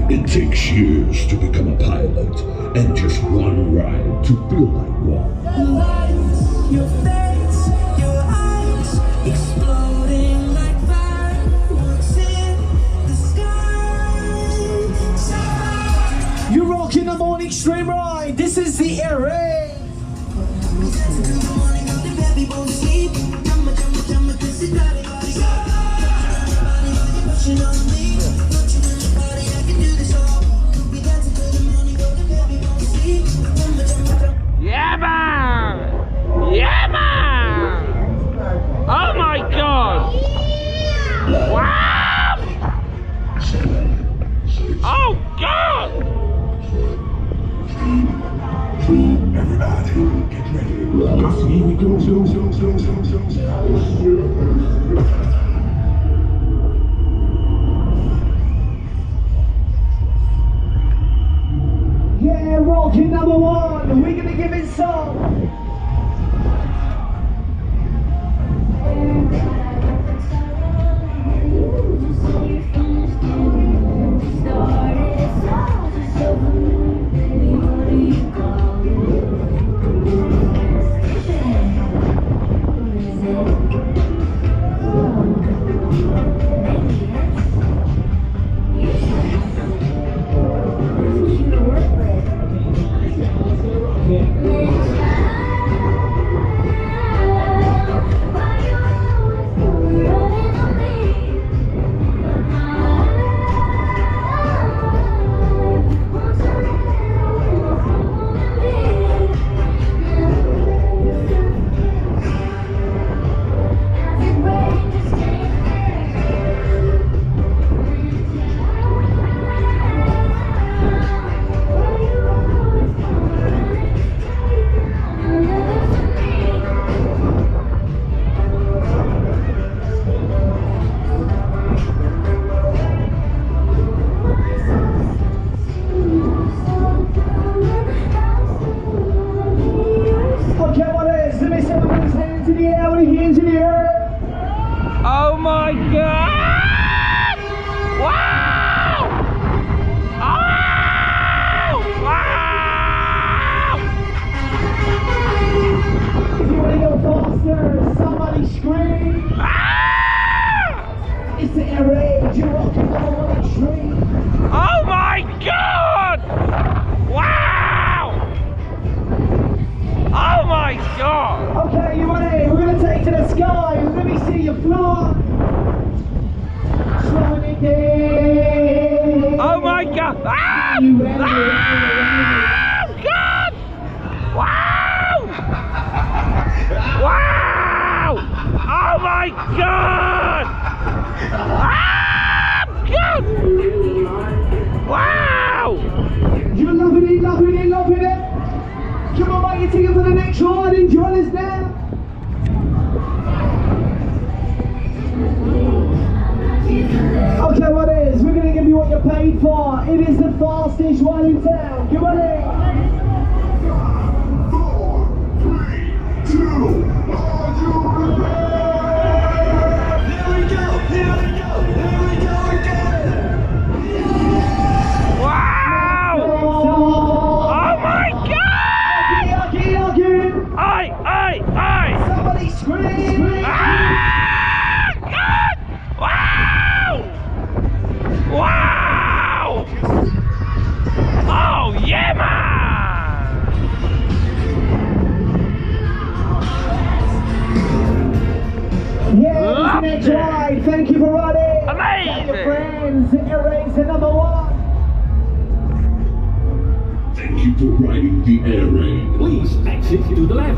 It takes years to become a pilot, and just one ride to feel like one. Lights, your face, your eyes, exploding like fireworks in the sky. You're rocking the morning extreme ride. This is the air raid. Yeah, man! Yeah, man! Oh my god! Wow! Oh god! Everybody, get ready. Here we go. Yeah, rocking number one. We're gonna give it some. Oh my god! Wow! Oh! Wow! If you want to go faster, somebody scream. Ah! It's the air raid. You're rocking number one extreme. Oh my god! Wow! Oh my god! Okay, you ready? We're gonna take to the sky. Let me see you fly. Slowing it down. Oh my god! Ah! You ready? Ah! God! Wow! Wow! Oh my god! Ah! God! Wow! You're loving it, loving it, loving it. Come on, mate, you take it for the next ride. Enjoy this now. Okay, what is? We're gonna give you what you paid for. It is the fastest ride in town. You ready? 4, 3, 2, are you prepared? Here we go, here we go, here we go again. Wow! Oh my god! Oi! Somebody scream! Ah! God! Wow! Wow! Oh yeah, man! Yeah, this is the next ride. Thank you for riding. Amazing. Tell your friends. Erase number one. Thank you for riding the air raid. Please exit to the left.